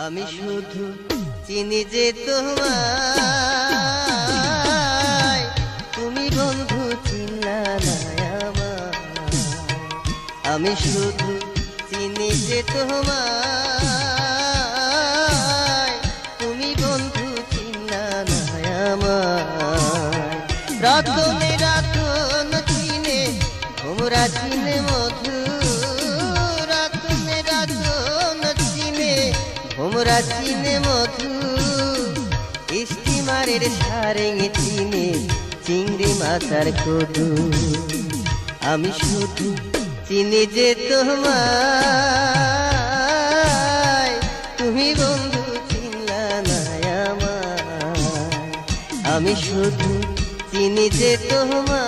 আমি শুধু চিনি যে তোমায়, তুমি বন্ধু চিনলা না আমায়। আমি শুধু চিনি যে তোমায়, তুমি বন্ধু চিনলা না আমায়। রতনে রতন চিনে তোমরা চিনে মধু, রতনে রতন চিনে তোমরা চিনে মধু। স্টিমারের সারেং চিনে চিংড়ি মাথার কদু। আমি শুধু চিনি যে তোমায়, তুমি বন্ধু চিনলা না আমায়। আমি শুধু চিনি যে তোমায়।